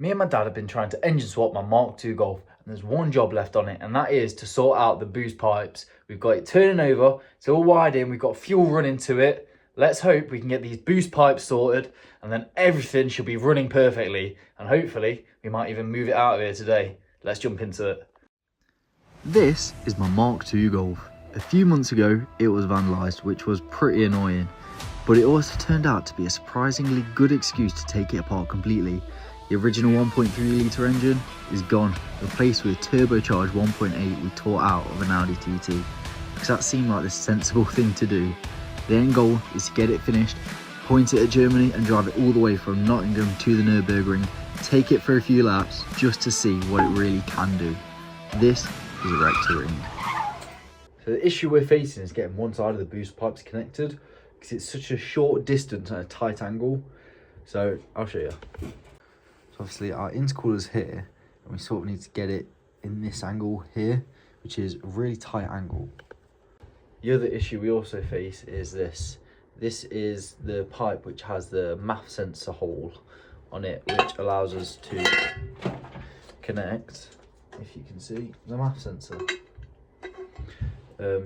Me and my dad have been trying to engine swap my Mark II Golf, and there's one job left on it, and that is to sort out the boost pipes. We've got it turning over, it's all wired in, we've got fuel running to it. Let's hope we can get these boost pipes sorted, and then everything should be running perfectly, and hopefully we might even move it out of here today. Let's jump into it. This is my Mark II Golf. A few months ago it was vandalised, which was pretty annoying, but it also turned out to be a surprisingly good excuse to take it apart completely. The original 1.3 litre engine is gone, replaced with a turbocharged 1.8 we tore out of an Audi TT, because that seemed like the sensible thing to do. The end goal is to get it finished, point it at Germany and drive it all the way from Nottingham to the Nürburgring, take it for a few laps just to see what it really can do. This is a wreck to ring. So the issue we're facing is getting one side of the boost pipes connected, because it's such a short distance at a tight angle. So I'll show you. So obviously our intercooler's here, and we sort of need to get it in this angle here, which is a really tight angle. The other issue we also face is this. This is the pipe which has the MAF sensor hole on it, which allows us to connect, if you can see, the MAF sensor.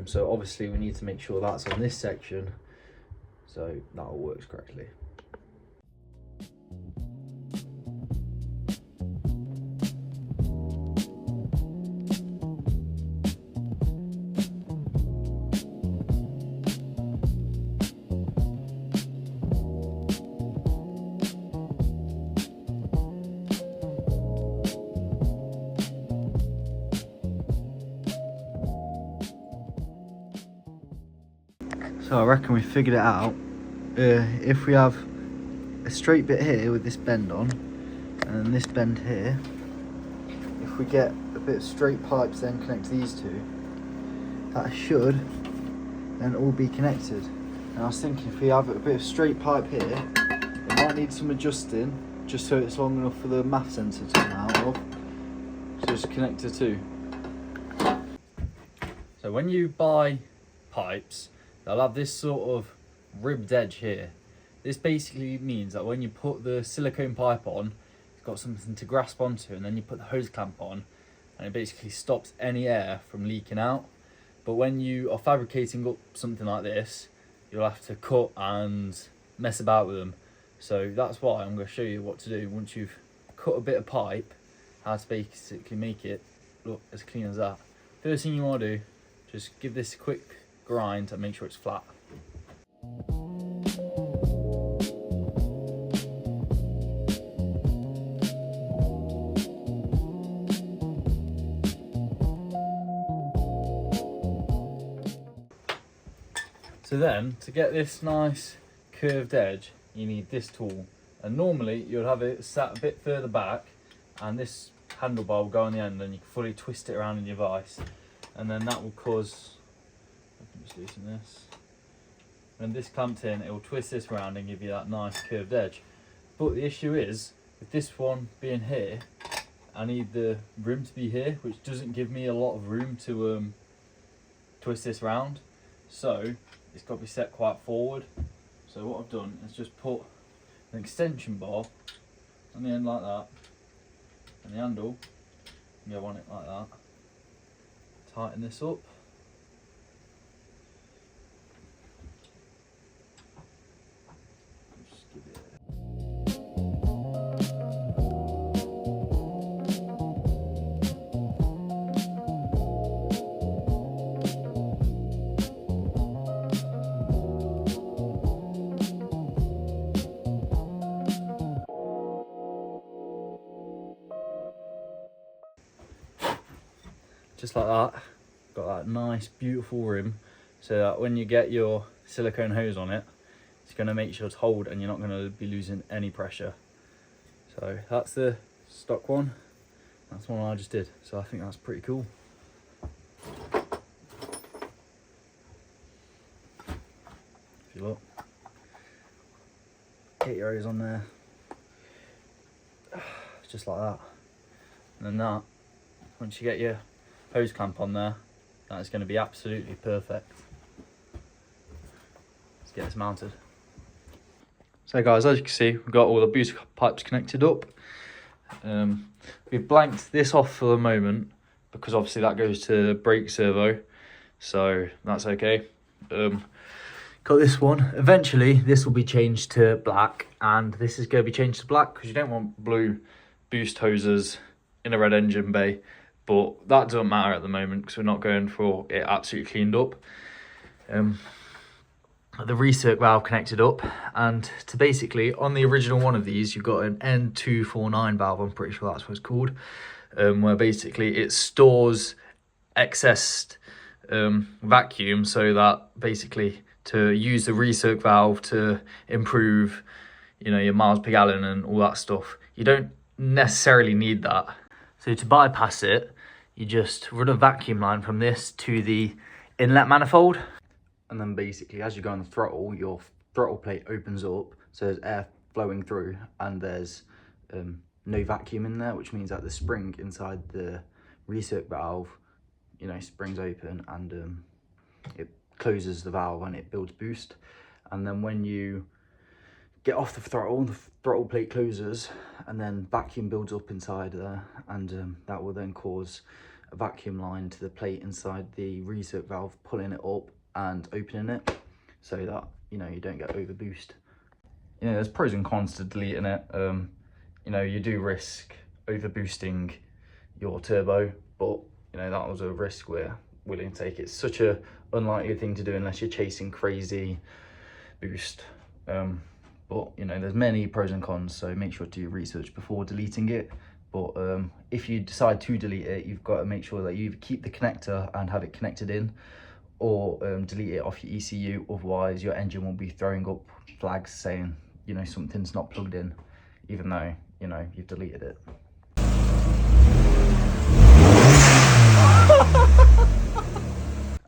So obviously we need to make sure that's on this section, so that all works correctly. So I reckon we figured it out. If we have a straight bit here with this bend on, and this bend here, if we get a bit of straight pipes then connect these two, that should then all be connected. And I was thinking if we have a bit of straight pipe here, it might need some adjusting, just so it's long enough for the MAF sensor to come out of. So just connect the two. So when you buy pipes, they'll have this sort of ribbed edge here. This basically means that when you put the silicone pipe on, it's got something to grasp onto, and then you put the hose clamp on, and it basically stops any air from leaking out. But when you are fabricating up something like this, you'll have to cut and mess about with them. So that's why I'm going to show you what to do once you've cut a bit of pipe, how to basically make it look as clean as that. First thing you want to do, just give this a quick grind and make sure it's flat. So then, to get this nice curved edge, you need this tool, and normally you'll have it sat a bit further back, and this handlebar will go on the end, and you can fully twist it around in your vise, and then that will cause, I can just loosen this. When this clamped in, it will twist this around and give you that nice curved edge. But the issue is, with this one being here, I need the rim to be here, which doesn't give me a lot of room to twist this round. So it's got to be set quite forward. So what I've done is just put an extension bar on the end like that, and the handle can go on it like that. Tighten this up. Just give it just like that. Got that nice beautiful rim, so that when you get your silicone hose on it, it's going to make sure it's hold and you're not going to be losing any pressure. So that's the stock one. That's the one I just did, so I think that's pretty cool. If you look, get your hose on there, just like that, and then that, once you get your hose clamp on there, that is going to be absolutely perfect. Let's get this mounted. So guys, as you can see, we've got all the boost pipes connected up. We've blanked this off for the moment because obviously that goes to brake servo, so that's okay. Got this one. Eventually this will be changed to black, and this is going to be changed to black because you don't want blue boost hoses in a red engine bay, but that doesn't matter at the moment because we're not going for it absolutely cleaned up. The recirc valve connected up, and to basically, on the original one of these, you've got an N249 valve, I'm pretty sure that's what it's called, where basically it stores excess vacuum, so that basically to use the recirc valve to improve, you know, your miles per gallon and all that stuff, you don't necessarily need that. So to bypass it, you just run a vacuum line from this to the inlet manifold. And then basically, as you go on the throttle, your throttle plate opens up, so there's air flowing through, and there's no vacuum in there, which means that the spring inside the recirc valve, you know, springs open, and it closes the valve and it builds boost. And then when you get off the throttle plate closes, and then vacuum builds up inside there, and that will then cause a vacuum line to the plate inside the recirc valve, pulling it up and opening it, so that, you know, you don't get over boost. You know, there's pros and cons to deleting it. You know, you do risk over boosting your turbo, but you know, that was a risk we're willing to take. It's such a unlikely thing to do unless you're chasing crazy boost. But you know, there's many pros and cons, so make sure to do your research before deleting it. But if you decide to delete it, you've got to make sure that you either keep the connector and have it connected in, or delete it off your ECU. Otherwise your engine will be throwing up flags saying, you know, something's not plugged in, even though, you know, you've deleted it.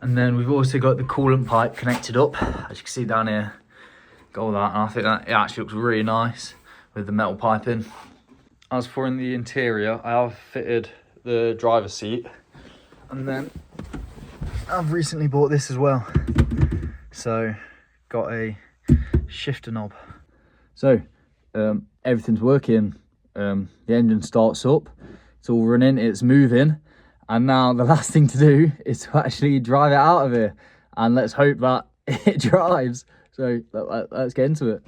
And then we've also got the coolant pipe connected up, as you can see down here. Got all that, and I think that it actually looks really nice with the metal piping. As for in the interior, I have fitted the driver's seat, and then I've recently bought this as well. So got a shifter knob. So everything's working. The engine starts up, it's all running, it's moving, and now the last thing to do is to actually drive it out of here, and let's hope that it drives. So let's get into it.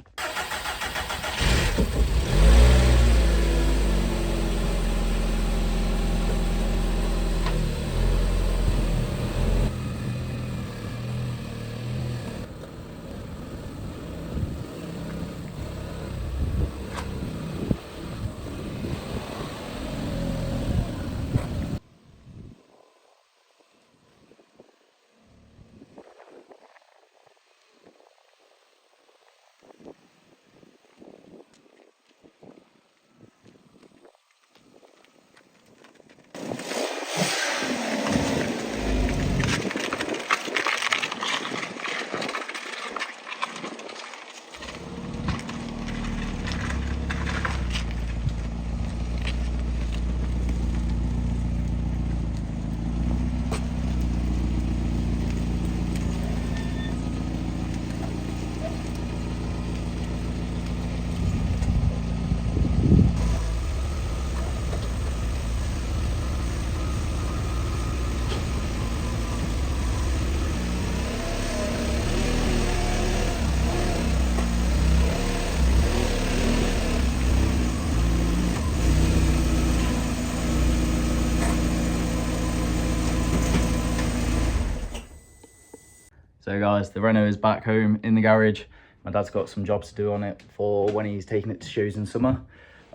So guys, the Renault is back home in the garage. My dad's got some jobs to do on it for when he's taking it to shows in summer.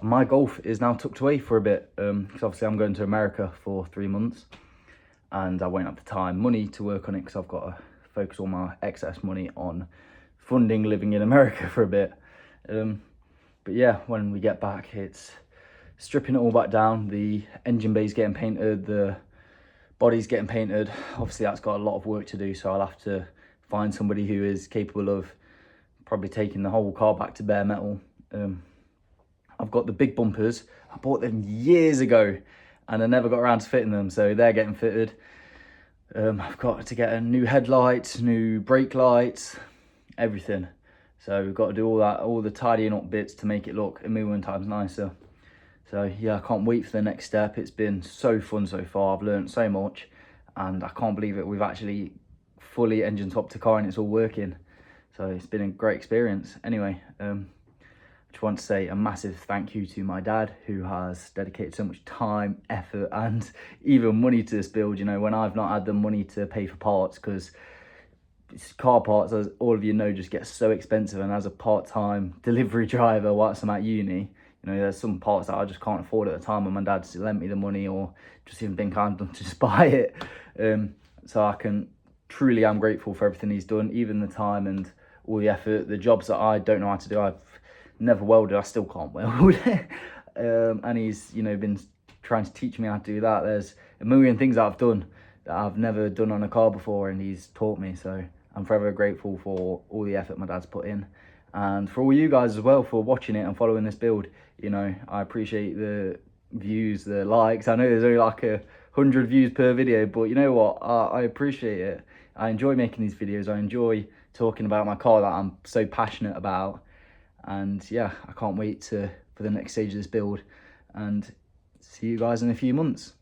And my Golf is now tucked away for a bit, because obviously I'm going to America for 3 months, and I won't have the time, money to work on it, because I've got to focus all my excess money on funding living in America for a bit. But yeah, when we get back, it's stripping it all back down. The engine bay's getting painted, the body's getting painted. Obviously that's got a lot of work to do, so I'll have to find somebody who is capable of probably taking the whole car back to bare metal. I've got the big bumpers. I bought them years ago and I never got around to fitting them, so they're getting fitted. I've got to get a new headlight, new brake lights, everything. So we've got to do all that, all the tidying up bits to make it look a million times nicer. So yeah, I can't wait for the next step. It's been so fun so far. I've learned so much, and I can't believe it. We've actually fully engine swapped the car and it's all working. So it's been a great experience. Anyway, I just want to say a massive thank you to my dad, who has dedicated so much time, effort, and even money to this build. You know, when I've not had the money to pay for parts, because car parts, as all of you know, just get so expensive. And as a part-time delivery driver whilst I'm at uni, you know, there's some parts that I just can't afford at the time, and my dad's lent me the money or just even been kind enough to just buy it. So I can truly am grateful for everything he's done, even the time and all the effort. The jobs that I don't know how to do, I've never welded, I still can't weld. And he's, you know, been trying to teach me how to do that. There's a million things that I've done that I've never done on a car before, and he's taught me. So I'm forever grateful for all the effort my dad's put in, and for all you guys as well for watching it and following this build. You know, I appreciate the views, the likes. I know there's only like 100 views per video, but you know what, I appreciate it. I enjoy making these videos. I enjoy talking about my car that I'm so passionate about, and yeah, I can't wait for the next stage of this build, and see you guys in a few months.